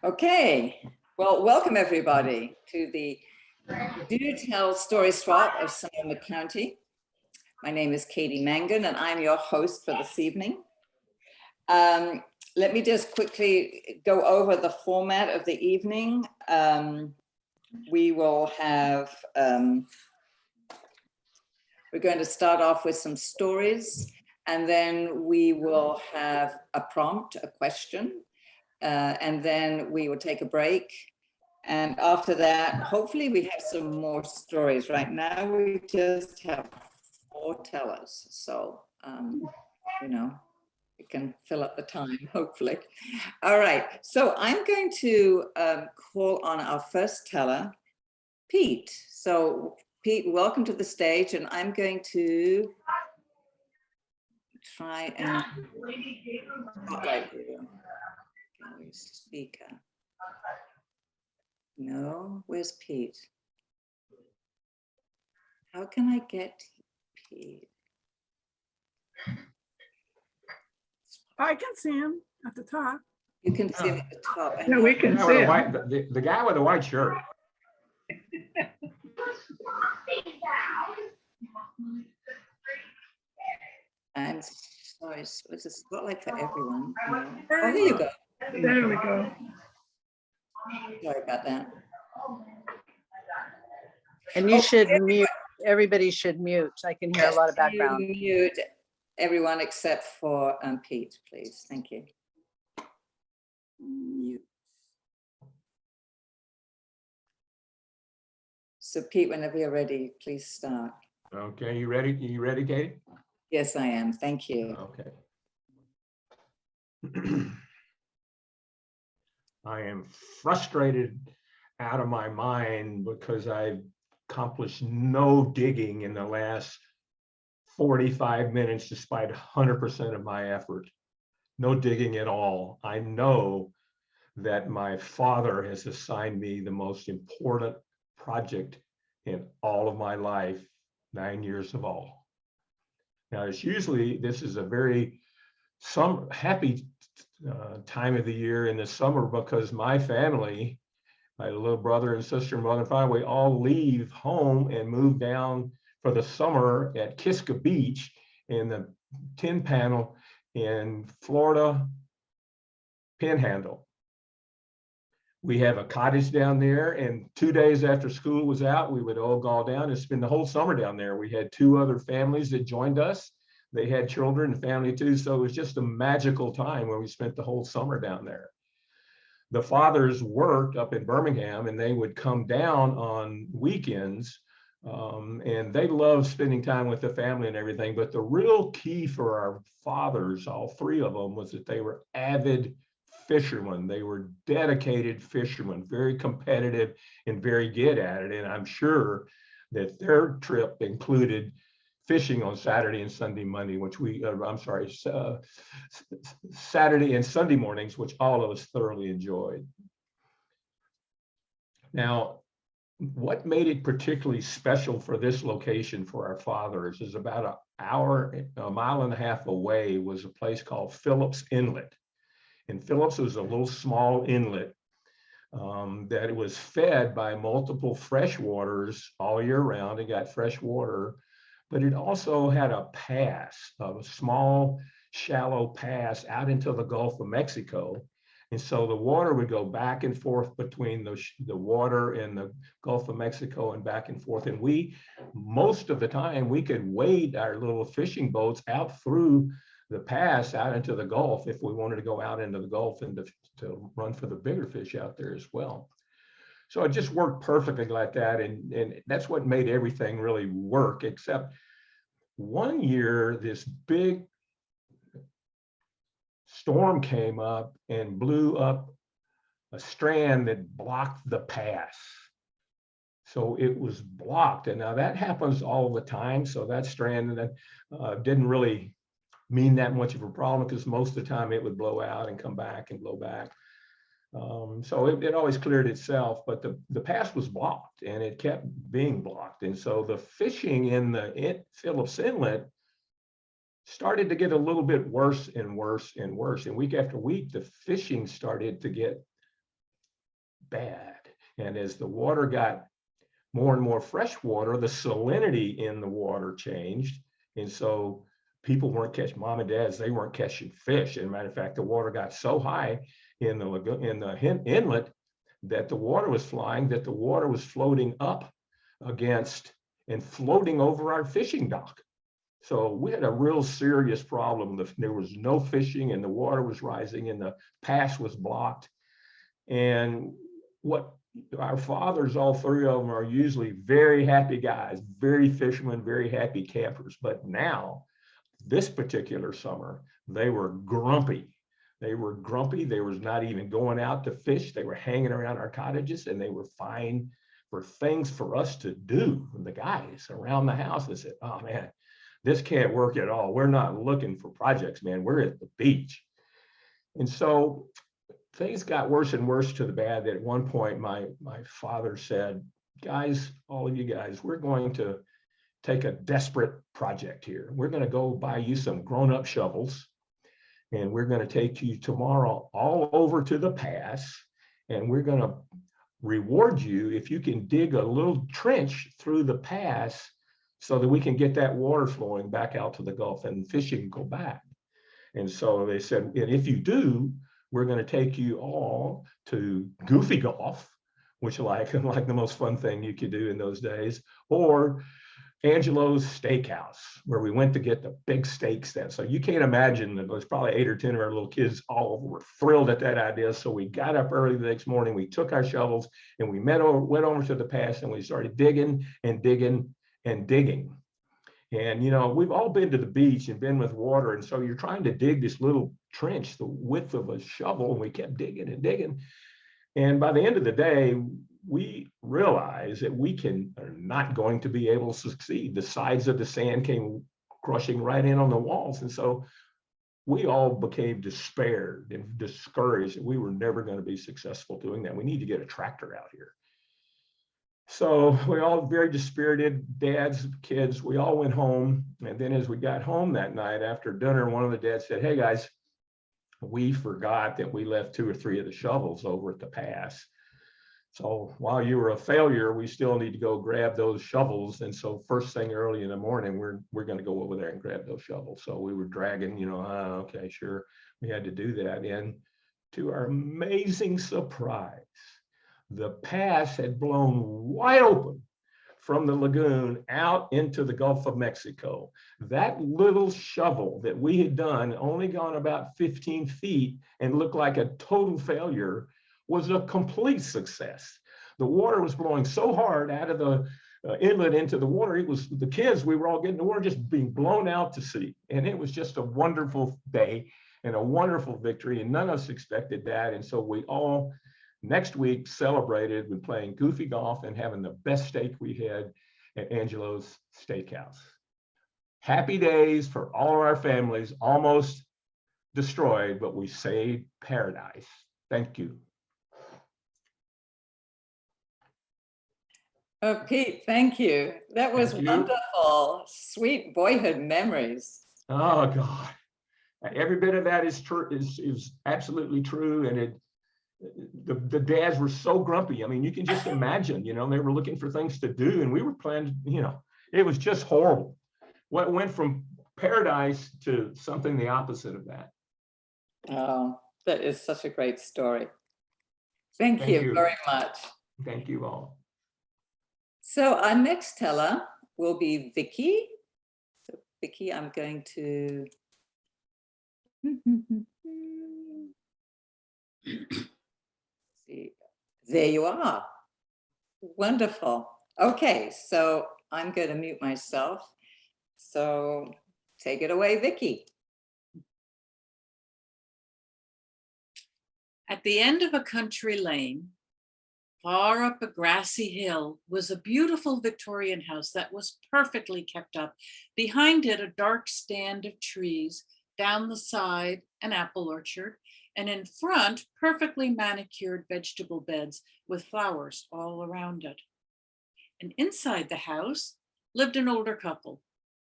Okay, well, welcome everybody to the Do Tell Story Swap of Sonoma County. My name is Katie Mangan and I'm your host for this evening. Let me just quickly go over the format of the evening. We will have, we're going to start off with some stories, and then we will have a prompt, a question, and then we will take a break. And after that, hopefully we have some more stories. Right now, we just have 4 tellers. So, you know, we can fill up the time, hopefully. All right, so I'm going to call on our first teller, Pete. So Pete, welcome to the stage, and I'm going to try and spotlight you. Speaker. No, where's Pete? How can I get Pete? I can see him at the top. You can see him at the top. Yeah, we can see him. The guy with the white shirt. I'm sorry, it's a spotlight for everyone. No. Oh, here you go. There we go. Sorry about that. And you should mute, everybody should mute. I can hear a lot of Can you background. mute everyone except for Pete, please. Thank you. Mute. So Pete, whenever you're ready, please start. Okay, you ready? You ready, Katie? Yes, I am. Thank you. Okay. I am frustrated out of my mind because I've accomplished no digging in the last 45 minutes, despite 100% of my effort. No digging at all. I know that my father has assigned me the most important project in all of my life, 9 years of all. Now, it's usually, this is a very happy time of the year in the summer because my family, my little brother and sister and mother and father, we all leave home and move down for the summer at Kiska Beach in the Tin Panel in Florida Panhandle. We have a cottage down there, and 2 days after school was out, we would all go down and spend the whole summer down there. We had 2 other families that joined us. They had children and family too, so it was just a magical time when we spent the whole summer down there. The fathers worked up in Birmingham, and they would come down on weekends, and they loved spending time with the family and everything. But the real key for our fathers, all 3 of them, was that they were avid fishermen. They were dedicated fishermen, very competitive and very good at it. And I'm sure that their trip included fishing on Saturday and Sunday, Monday, which we, Saturday and Sunday mornings, which all of us thoroughly enjoyed. Now, what made it particularly special for this location for our fathers is about a mile and a half away was a place called Phillips Inlet. And Phillips was a little small inlet that it was fed by multiple freshwaters all year round. It got fresh water, but it also had a pass, a small, shallow pass out into the Gulf of Mexico. And so the water would go back and forth between the water and the Gulf of Mexico and back and forth. And we, most of the time, we could wade our little fishing boats out through the pass out into the Gulf if we wanted to go out into the Gulf and to run for the bigger fish out there as well. So it just worked perfectly like that. And that's what made everything really work, except one year, this big storm came up and blew up a strand that blocked the pass. So it was blocked. And now that happens all the time. So that strand didn't really mean that much of a problem because most of the time it would blow out and come back and blow back. So it always cleared itself, but the pass was blocked and it kept being blocked. And so the fishing in the Phillips Inlet started to get a little bit worse and worse and worse. And week after week, the fishing started to get bad. And as the water got more and more fresh water, the salinity in the water changed. And so people weren't catching, mom and dads, they weren't catching fish. As a matter of fact, the water got so high in the lagoon, in the inlet, that the water was flying, that the water was floating up against and floating over our fishing dock. So we had a real serious problem. There was no fishing and the water was rising and the pass was blocked. And what our fathers, all three of them, are usually very happy guys, very fishermen, very happy campers. But now, this particular summer, they were grumpy. They were grumpy. They was not even going out to fish. They were hanging around our cottages, and they were fine for things for us to do. The guys around the house, they said, oh man, this can't work at all. We're not looking for projects, man. We're at the beach. And so things got worse and worse to the bad that at one point my father said, guys, all of you guys, we're going to take a desperate project here. We're going to go buy you some grown-up shovels, and we're going to take you tomorrow all over to the pass, and we're going to reward you if you can dig a little trench through the pass so that we can get that water flowing back out to the Gulf and fishing go back. And so they said, and if you do, we're going to take you all to Goofy Golf, which like the most fun thing you could do in those days, or Angelo's Steakhouse, where we went to get the big steaks then. So you can't imagine, that there's probably 8 or 10 of our little kids all were thrilled at that idea. So we got up early the next morning, we took our shovels and we went over to the pass and we started digging and digging and digging. And, you know, we've all been to the beach and been with water. And so you're trying to dig this little trench, the width of a shovel, and we kept digging and digging. And by the end of the day, we realized that we are not going to be able to succeed. The sides of the sand came crushing right in on the walls. And so we all became despaired and discouraged. We were never going to be successful doing that. We need to get a tractor out here. So we all very dispirited, dads, kids, we all went home. And then as we got home that night after dinner, one of the dads said, hey guys, we forgot that we left 2 or 3 of the shovels over at the pass. So while you were a failure, we still need to go grab those shovels. And so first thing early in the morning, we're going to go over there and grab those shovels. So we were dragging, you know, okay, sure. We had to do that. And to our amazing surprise, the pass had blown wide open from the lagoon out into the Gulf of Mexico. That little shovel that we had done, only gone about 15 feet and looked like a total failure, was a complete success. The water was blowing so hard out of the inlet into the water, it was the kids, we were all getting the water just being blown out to sea. And it was just a wonderful day and a wonderful victory, and none of us expected that. And so we all next week celebrated with playing Goofy Golf and having the best steak we had at Angelo's Steakhouse. Happy days for all of our families, almost destroyed, but we saved paradise. Thank you. Oh, Pete, thank you. That was Thank you. wonderful. Sweet boyhood memories. Oh God, every bit of that is true. Is absolutely true, and the dads were so grumpy. I mean, you can just imagine. You know, they were looking for things to do, and we were planning. You know, it was just horrible. What went from paradise to something the opposite of that. Oh, that is such a great story. Thank you very much. Thank you all. So our next teller will be Vicky. So Vicky, I'm going to see. There you are. Wonderful. Okay, so I'm going to mute myself. So take it away, Vicky. At the end of a country lane, far up a grassy hill, was a beautiful Victorian house that was perfectly kept up. Behind it, a dark stand of trees, down the side, an apple orchard, and in front, perfectly manicured vegetable beds with flowers all around it. And inside the house lived an older couple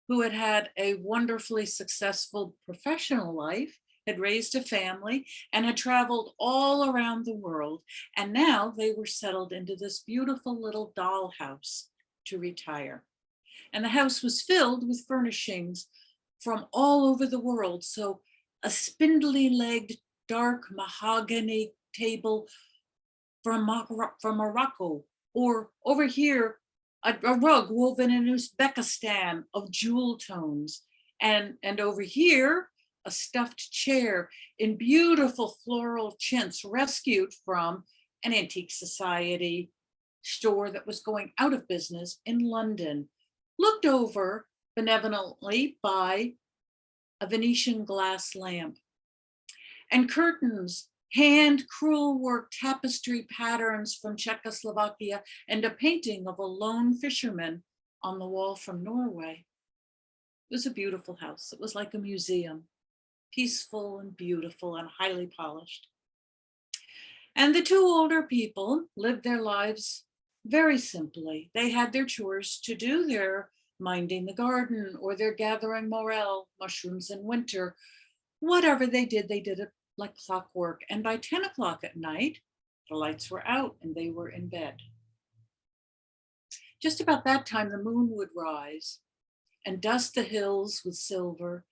who had had a wonderfully successful professional life had raised a family, and had traveled all around the world. And now they were settled into this beautiful little dollhouse to retire. And the house was filled with furnishings from all over the world. So a spindly legged, dark mahogany table from Morocco, or over here, a rug woven in Uzbekistan of jewel tones. And over here, a stuffed chair in beautiful floral chintz rescued from an antique society store that was going out of business in London, looked over benevolently by a Venetian glass lamp. And curtains, hand crewel work tapestry patterns from Czechoslovakia, and a painting of a lone fisherman on the wall from Norway. It was a beautiful house. It was like a museum, peaceful and beautiful and highly polished. And the two older people lived their lives very simply. They had their chores to do, their minding the garden, or their gathering morel, mushrooms in winter. Whatever they did it like clockwork. And by 10 o'clock at night, the lights were out and they were in bed. Just about that time, the moon would rise and dust the hills with silver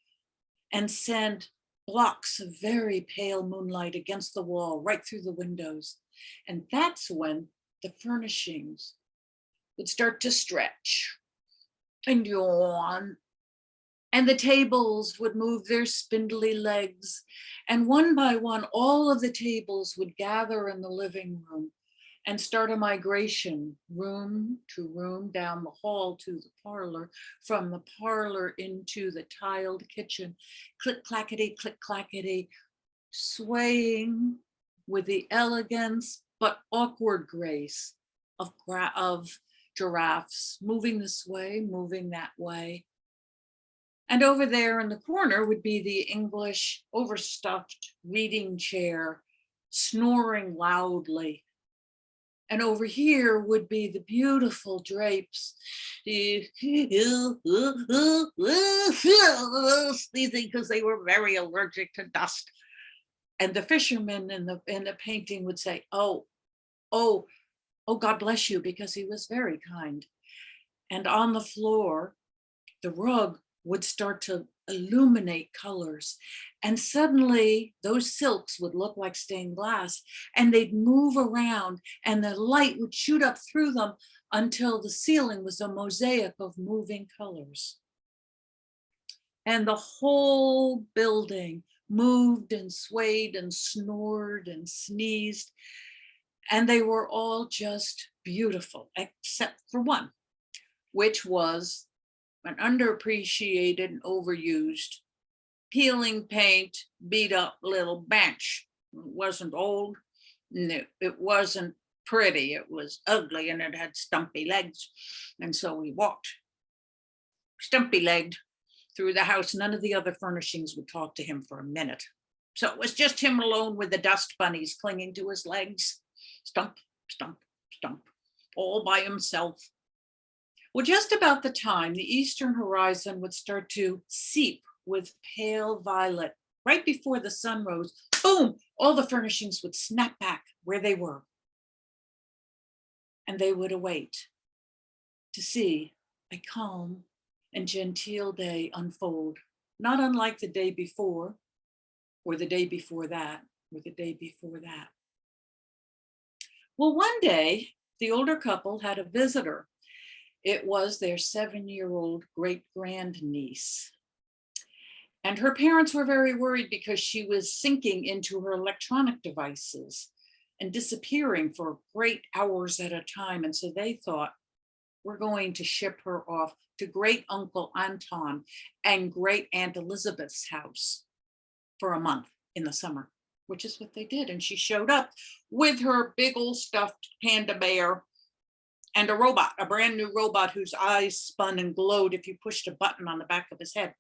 and send blocks of very pale moonlight against the wall, right through the windows. And that's when the furnishings would start to stretch and yawn. And the tables would move their spindly legs. And one by one, all of the tables would gather in the living room and start a migration, room to room, down the hall to the parlor, from the parlor into the tiled kitchen, click clackety, swaying with the elegance but awkward grace of giraffes, moving this way, moving that way. And over there in the corner would be the English overstuffed reading chair, snoring loudly. And over here would be the beautiful drapes, sneezing because they were very allergic to dust. And the fisherman in the painting would say, oh, God bless you, because he was very kind. And on the floor, the rug would start to illuminate colors. And suddenly those silks would look like stained glass, and they'd move around and the light would shoot up through them until the ceiling was a mosaic of moving colors. And the whole building moved and swayed and snored and sneezed. And they were all just beautiful, except for one, which was an underappreciated and overused peeling paint, beat up little bench. It wasn't old, it wasn't pretty, it was ugly, and it had stumpy legs. And so we walked stumpy legged through the house. None of the other furnishings would talk to him for a minute. So it was just him alone with the dust bunnies clinging to his legs. Stump, stump, stump, all by himself. Well, just about the time the eastern horizon would start to seep with pale violet, right before the sun rose, boom, all the furnishings would snap back where they were. And they would await to see a calm and genteel day unfold, not unlike the day before, or the day before that, or the day before that. Well, one day, the older couple had a visitor. It was their 7-year-old great-grandniece. And her parents were very worried because she was sinking into her electronic devices and disappearing for great hours at a time. And so they thought, we're going to ship her off to great uncle Anton and great aunt Elizabeth's house for a month in the summer, which is what they did. And she showed up with her big old stuffed panda bear and a robot, a brand new robot whose eyes spun and glowed if you pushed a button on the back of his head.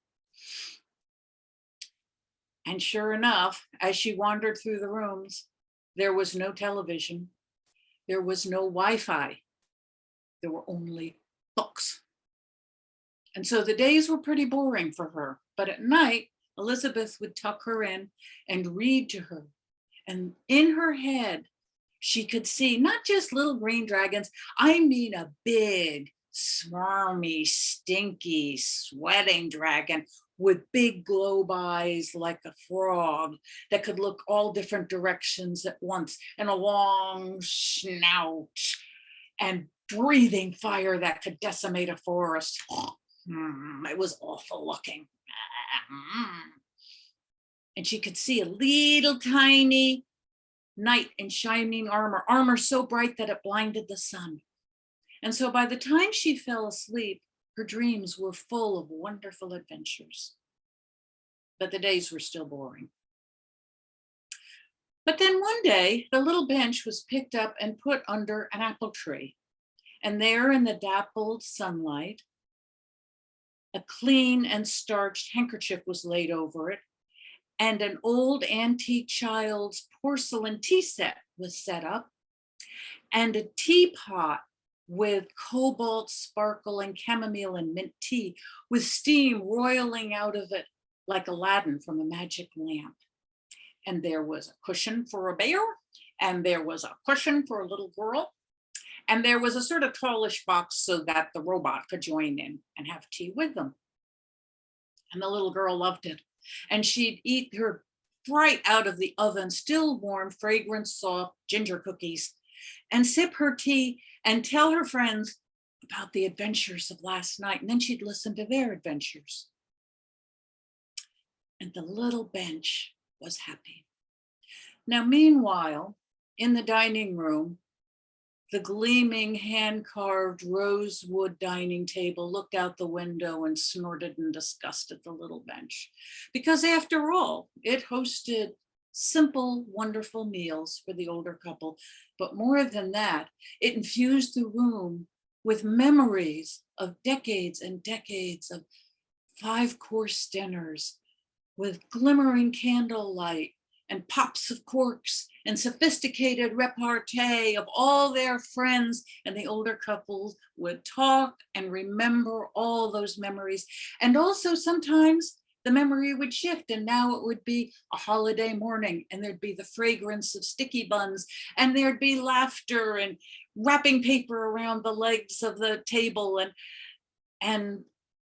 And sure enough, as she wandered through the rooms, there was no television, there was no Wi-Fi, there were only books. And so the days were pretty boring for her, but at night, Elizabeth would tuck her in and read to her. And in her head, she could see not just little green dragons, I mean a big, smarmy, stinky, sweating dragon with big globe eyes like a frog that could look all different directions at once, and a long snout, and breathing fire that could decimate a forest. It was awful looking. And she could see a little tiny knight in shining armor so bright that it blinded the sun. And so by the time she fell asleep, her dreams were full of wonderful adventures. But the days were still boring. But then one day, the little bench was picked up and put under an apple tree. And there in the dappled sunlight, a clean and starched handkerchief was laid over it, and an old antique child's porcelain tea set was set up, and a teapot with cobalt sparkle and chamomile and mint tea with steam roiling out of it like Aladdin from a magic lamp. And there was a cushion for a bear, and there was a cushion for a little girl, and there was a sort of tallish box so that the robot could join in and have tea with them. And the little girl loved it. And she'd eat her right out of the oven, still warm, fragrant, soft ginger cookies, and sip her tea and tell her friends about the adventures of last night. And then she'd listen to their adventures. And the little bench was happy. Now, meanwhile, in the dining room, the gleaming hand-carved rosewood dining table looked out the window and snorted in disgust at the little bench. Because after all, it hosted simple, wonderful meals for the older couple. But more than that, it infused the room with memories of decades and decades of 5-course dinners with glimmering candlelight and pops of corks and sophisticated repartee of all their friends. And the older couples would talk and remember all those memories. And also sometimes the memory would shift, and now it would be a holiday morning, and there'd be the fragrance of sticky buns, and there'd be laughter and wrapping paper around the legs of the table. And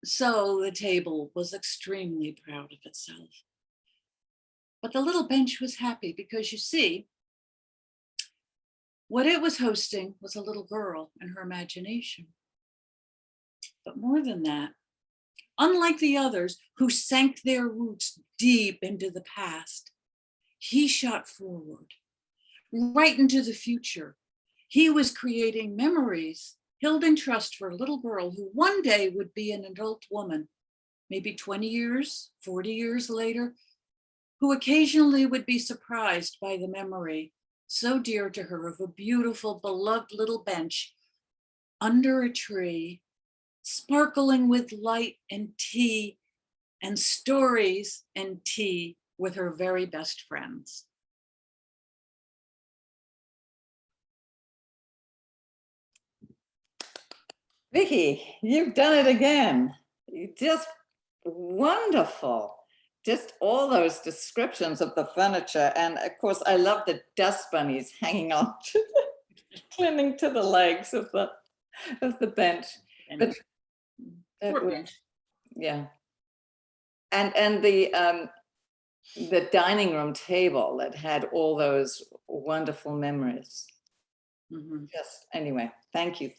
so the table was extremely proud of itself. But the little bench was happy because, you see, what it was hosting was a little girl and her imagination. But more than that, unlike the others who sank their roots deep into the past, he shot forward, right into the future. He was creating memories held in trust for a little girl who one day would be an adult woman, maybe 20 years, 40 years later, who occasionally would be surprised by the memory so dear to her of a beautiful, beloved little bench under a tree, sparkling with light and tea and stories and tea with her very best friends. Vicky, you've done it again. Just wonderful. Just all those descriptions of the furniture. And of course, I love the dust bunnies hanging on to clinging to the legs of the bench. But yeah. And the dining room table that had all those wonderful memories. Mm-hmm. Just anyway, thank you.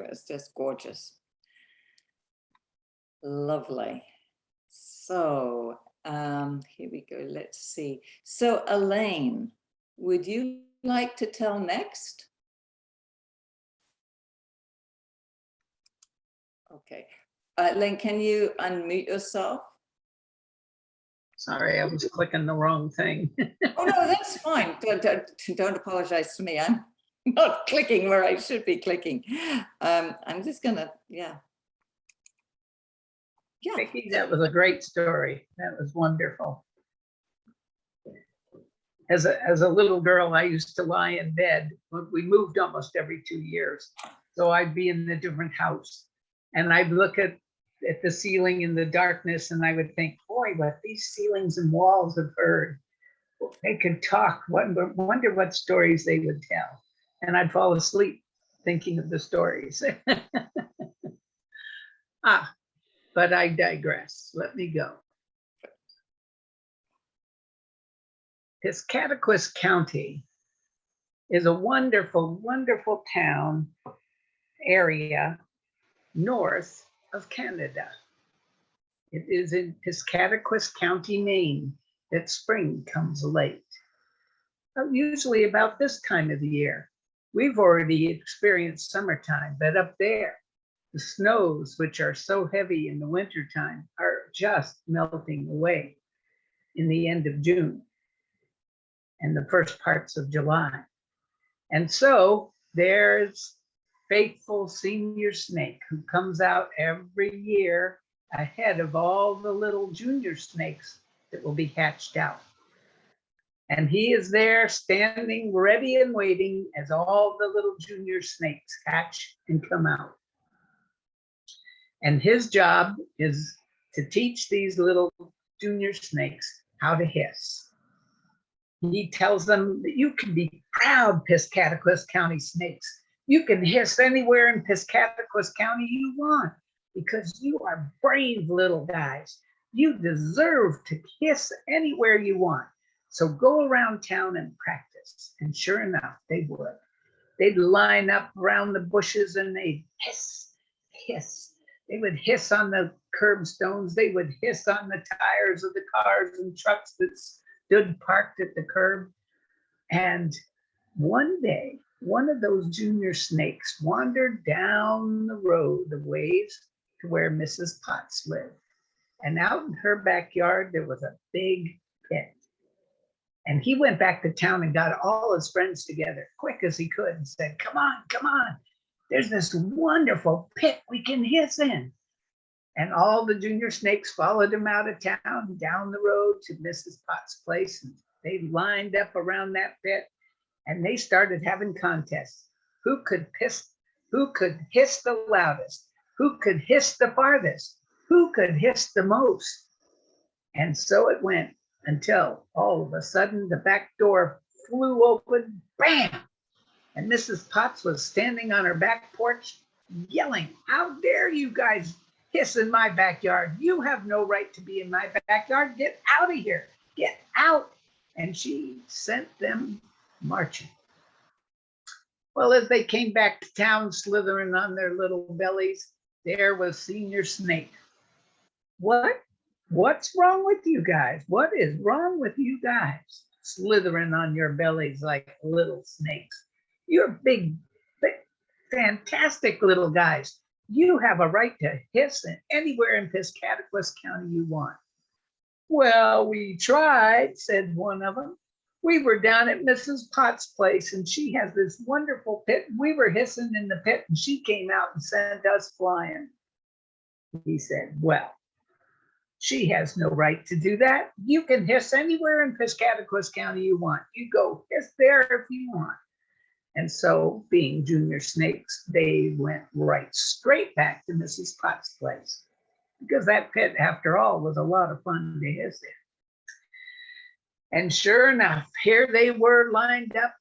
It's just gorgeous. Lovely. So here we go. Let's see. So Elaine, would you like to tell next? Okay. Elaine, can you unmute yourself? Sorry, I was clicking the wrong thing. Oh, no, that's fine. Don't apologize to me. I'm not clicking where I should be clicking. I'm just gonna, yeah. Vicki, that was a great story. That was wonderful. As a little girl, I used to lie in bed. We moved almost every 2 years. So I'd be in a different house and I'd look at the ceiling in the darkness and I would think, boy, boy, what these ceilings and walls have heard. They could talk. Wonder what stories they would tell. And I'd fall asleep thinking of the stories. But I digress. Let me go. Piscataquis County is a wonderful, wonderful town area north of Canada. It is in Piscataquis County, Maine, that spring comes late. Usually about this time of the year. We've already experienced summertime, but up there, the snows, which are so heavy in the wintertime, are just melting away in the end of June and the first parts of July. And so there's faithful senior snake who comes out every year ahead of all the little junior snakes that will be hatched out. And he is there standing ready and waiting as all the little junior snakes hatch and come out. And his job is to teach these little junior snakes how to hiss. He tells them that you can be proud Piscataquis County snakes. You can hiss anywhere in Piscataquis County you want because you are brave little guys. You deserve to hiss anywhere you want. So go around town and practice. And sure enough, they would. They'd line up around the bushes and they'd hiss, hiss. They would hiss on the curbstones. They would hiss on the tires of the cars and trucks that stood parked at the curb. And one day, one of those junior snakes wandered down the road a ways to where Mrs. Potts lived. And out in her backyard, there was a big pit. And he went back to town and got all his friends together quick as he could and said, come on, come on. There's this wonderful pit we can hiss in. And all the junior snakes followed him out of town, down the road to Mrs. Potts' place. And they lined up around that pit and they started having contests. Who could hiss the loudest? Who could hiss the farthest? Who could hiss the most? And so it went until all of a sudden the back door flew open, bam! And Mrs. Potts was standing on her back porch yelling, how dare you guys hiss in my backyard? You have no right to be in my backyard. Get out of here. Get out. And she sent them marching. Well, as they came back to town, slithering on their little bellies, there was Senior Snake. What's wrong with you guys? What is wrong with you guys? Slithering on your bellies like little snakes. You're big, fantastic little guys. You have a right to hiss anywhere in Piscataquis County you want. Well, we tried, said one of them. We were down at Mrs. Potts' place and she has this wonderful pit. We were hissing in the pit and she came out and sent us flying. He said, well, she has no right to do that. You can hiss anywhere in Piscataquis County you want. You go hiss there if you want. And so, being junior snakes, they went right straight back to Mrs. Potts' place because that pit, after all, was a lot of fun to hiss in. And sure enough, here they were lined up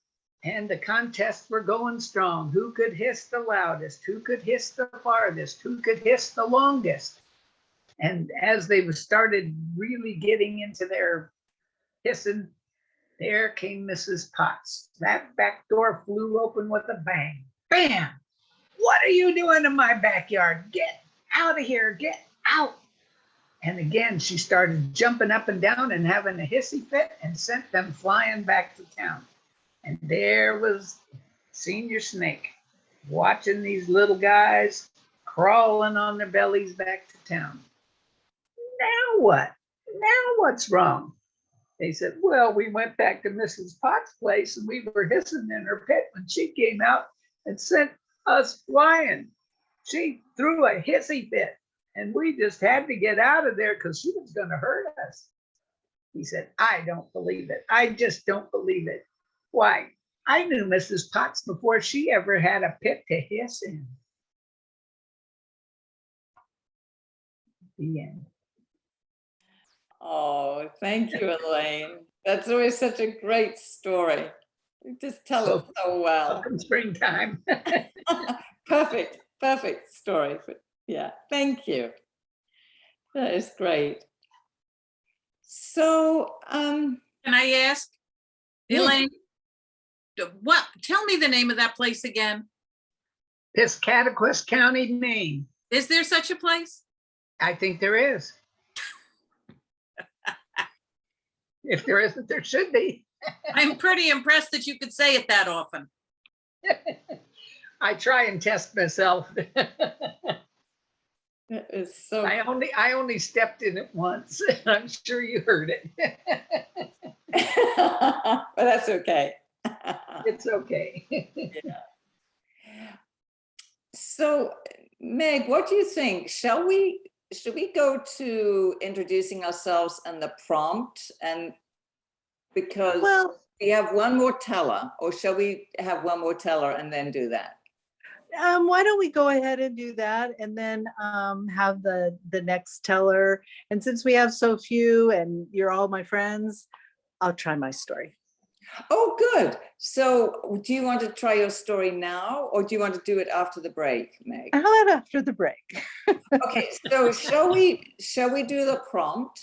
and the contests were going strong. Who could hiss the loudest? Who could hiss the farthest? Who could hiss the longest? And as they started really getting into their hissing, there came Mrs. Potts. That back door flew open with a bang. Bam! What are you doing in my backyard? Get out of here, get out. And again, she started jumping up and down and having a hissy fit and sent them flying back to town. And there was Senior Snake watching these little guys crawling on their bellies back to town. Now what? Now what's wrong? They said, well, we went back to Mrs. Potts' place and we were hissing in her pit when she came out and sent us flying. She threw a hissy fit and we just had to get out of there because she was going to hurt us. He said, I don't believe it. I just don't believe it. Why? I knew Mrs. Potts before she ever had a pit to hiss in. The end. Oh, thank you, Elaine. That's always such a great story. You just tell it so well. Welcome springtime. Perfect story. Yeah, thank you. That is great. So, Can I ask, Yes. Elaine, what, tell me the name of that place again. Piscataquis County, Maine. Is there such a place? I think there is. If there isn't, there should be. I'm pretty impressed that you could say it that often. I try and test myself. that is so. I only stepped in it once. I'm sure you heard it. But that's okay. It's okay. So, Meg, what do you think? Should we go to introducing ourselves and the prompt? And because Well, we have one more teller, or shall we have one more teller and then do that? why don't we go ahead and do that and then have the next teller. And since we have so few and you're all my friends, I'll try my story. Oh, good. So do you want to try your story now, or do you want to do it after the break, Meg? How about after the break? Okay, so shall we do the prompt?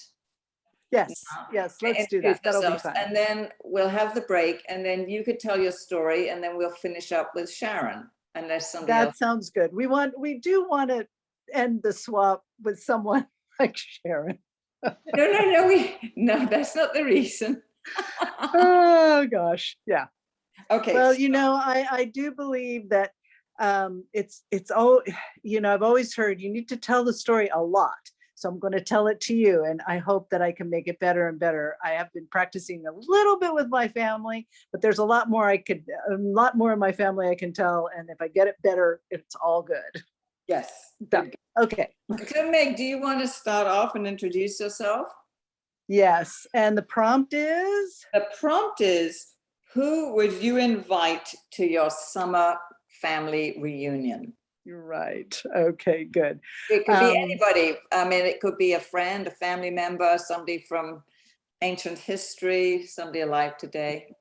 Yes, let's do that. Introduce That'll be ourselves, fun. and then we'll have the break, and then you could tell your story, and then we'll finish up with Sharon, unless somebody That else. sounds good. We do want to end the swap with someone like Sharon. No, that's not the reason. Oh, gosh. Yeah. Okay. Well, I do believe that it's all, I've always heard you need to tell the story a lot. So I'm going to tell it to you, and I hope that I can make it better and better. I have been practicing a little bit with my family, but there's a lot more in my family I can tell. And if I get it better, it's all good. Yes. Done. Okay. So Meg, do you want to start off and introduce yourself? Yes. And the prompt is? The prompt is, who would you invite to your summer family reunion? You're right. Okay, good. It could be anybody. I mean, it could be a friend, a family member, somebody from ancient history, somebody alive today.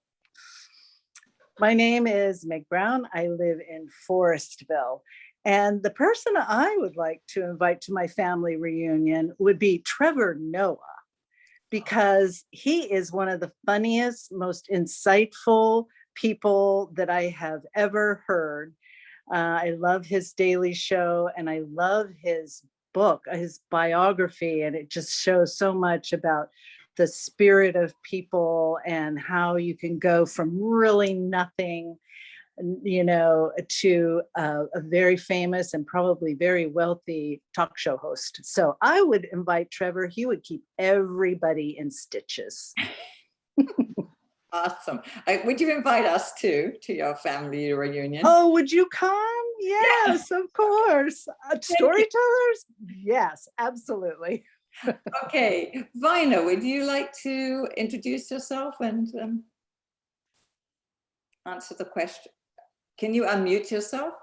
My name is Meg Brown. I live in Forestville. And the person I would like to invite to my family reunion would be Trevor Noah, because he is one of the funniest, most insightful people that I have ever heard. I love his daily show, and I love his book, his biography, and it just shows so much about the spirit of people and how you can go from really nothing, to a very famous and probably very wealthy talk show host. So I would invite Trevor. He would keep everybody in stitches. Awesome. Would you invite us to your family reunion? Oh, would you come? Yes, of course. Storytellers? Yes, absolutely. Okay, Vina, would you like to introduce yourself and answer the question? Can you unmute yourself?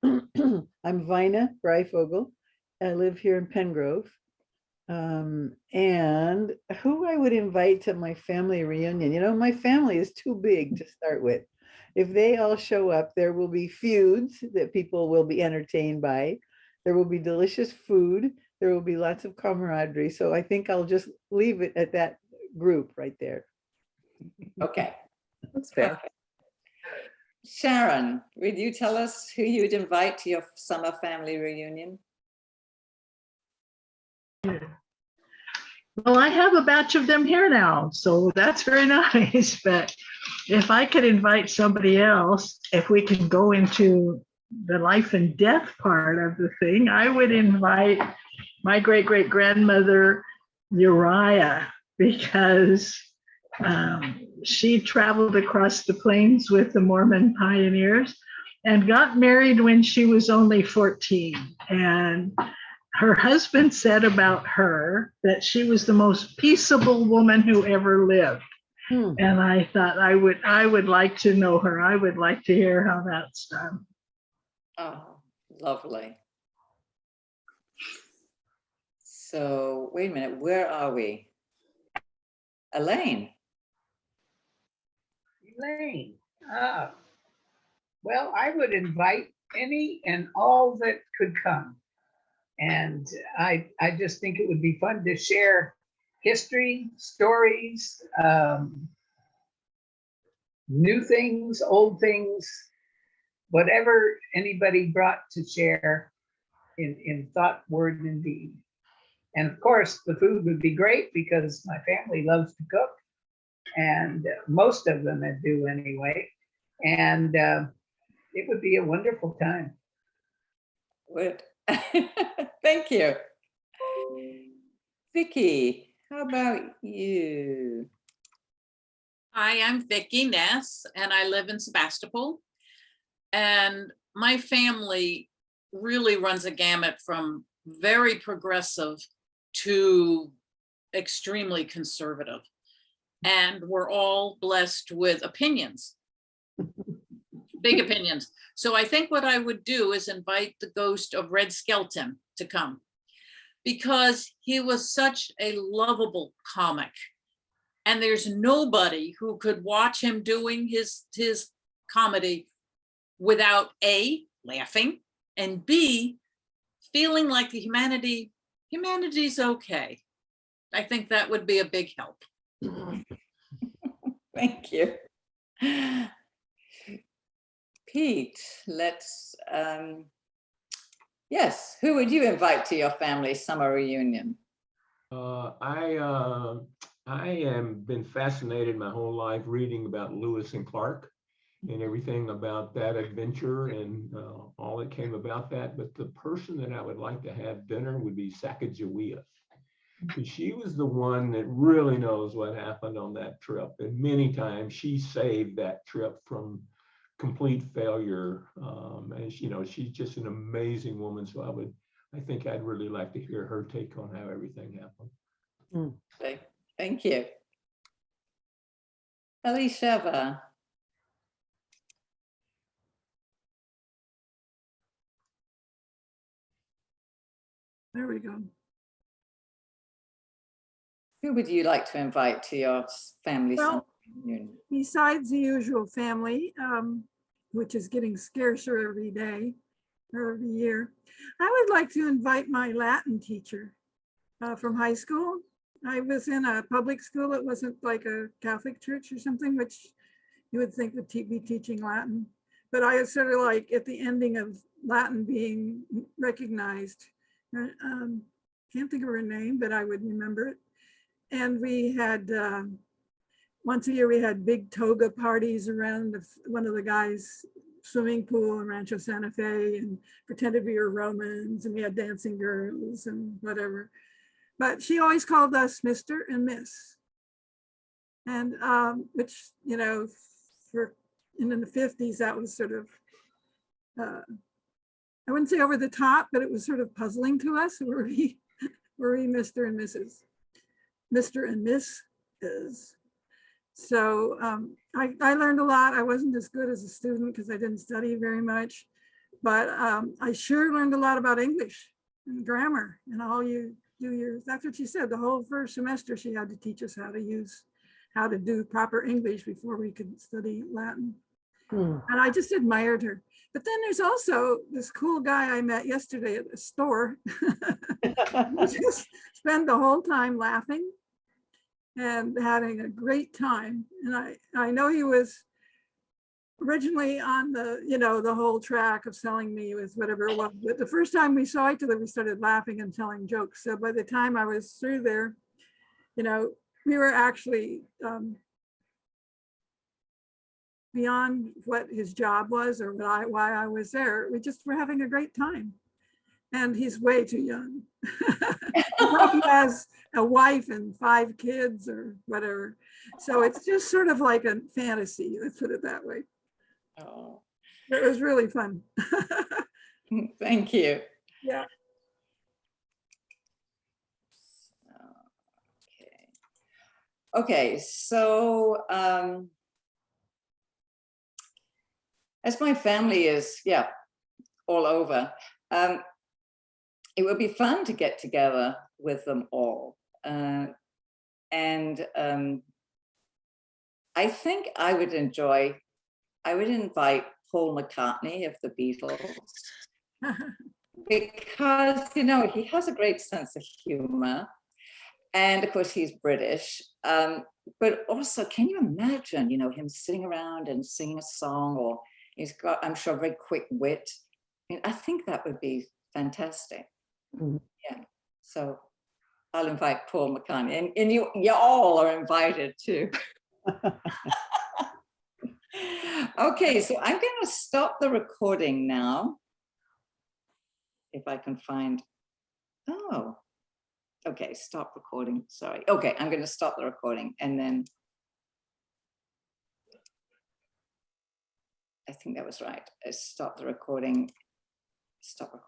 I'm Vina Breifogel. I live here in Pengrove. And who I would invite to my family reunion, my family is too big to start with. If they all show up, there will be feuds that people will be entertained by. There will be delicious food. There will be lots of camaraderie. So I think I'll just leave it at that group right there. Okay. That's fair. Perfect. Sharon, would you tell us who you'd invite to your summer family reunion? Well, I have a batch of them here now, so that's very nice. But if I could invite somebody else, if we can go into the life and death part of the thing, I would invite my great-great-grandmother, Uriah, because she traveled across the plains with the Mormon pioneers and got married when she was only 14. And her husband said about her that she was the most peaceable woman who ever lived. And I thought I would like to know her. I would like to hear how that's done. Oh, lovely. So wait a minute, where are we? Elaine. Elaine, well, I would invite any and all that could come. And I just think it would be fun to share history, stories, new things, old things, whatever anybody brought to share in thought, word, and deed. And of course, the food would be great because my family loves to cook, and most of them do anyway. And it would be a wonderful time. Good. Thank you. Vicky, how about you? Hi, I'm Vicki Ness, and I live in Sebastopol. And my family really runs a gamut from very progressive to extremely conservative. And we're all blessed with opinions, big opinions. So I think what I would do is invite the ghost of Red Skelton to come, because he was such a lovable comic. And there's nobody who could watch him doing his comedy without A, laughing, and B, feeling like the humanity's okay. I think that would be a big help. Thank you. Pete, yes, who would you invite to your family summer reunion? I am been fascinated my whole life reading about Lewis and Clark and everything about that adventure and all that came about that. But the person that I would like to have dinner would be Sacagawea, because she was the one that really knows what happened on that trip. And many times she saved that trip from complete failure. And she's just an amazing woman. So I think I'd really like to hear her take on how everything happened. Okay, thank you. Elisheva. There we go. Who would you like to invite to your family summer Well, reunion? besides the usual family, which is getting scarcer every day or every year, I would like to invite my Latin teacher from high school. I was in a public school. It wasn't like a Catholic church or something, which you would think would be teaching Latin. But I was sort of like at the ending of Latin being recognized. Can't think of her name, but I would remember it. And we had, once a year, we had big toga parties around one of the guys' swimming pool in Rancho Santa Fe, and pretended we were Romans, and we had dancing girls and whatever. But she always called us Mr. and Miss. And which, in the 50s, that was sort of, I wouldn't say over the top, but it was sort of puzzling to us. Were we Mr. and Mrs.? Mr. and Miss is. So I learned a lot. I wasn't as good as a student because I didn't study very much, but I sure learned a lot about English and grammar and all you do that's what she said. The whole first semester, she had to teach us how to do proper English before we could study Latin. And I just admired her. But then there's also this cool guy I met yesterday at the store. We just spend the whole time laughing and having a great time. And I know he was originally on the whole track of selling me with whatever it was. But the first time we saw each other, we started laughing and telling jokes. So by the time I was through there, we were actually beyond what his job was or why I was there. We just were having a great time. And he's way too young. He has a wife and 5 kids or whatever. So it's just sort of like a fantasy, let's put it that way. Oh, It was really fun. thank you. Yeah. Okay, so as my family is, all over, it would be fun to get together with them all. And I think I would invite Paul McCartney of the Beatles, because, you know, he has a great sense of humor. And of course, he's British. But also, can you imagine, you know, him sitting around and singing a song, or he's got, I'm sure, very quick wit. I mean, I think that would be fantastic. Mhm. Yeah. So I'll invite Paul McCartney, and you all are invited too. Okay, so I'm going to stop the recording now. If I can find, oh, okay, stop recording, sorry. Okay, I'm going to stop the recording, and then I think that was right. I stop the recording, stop recording.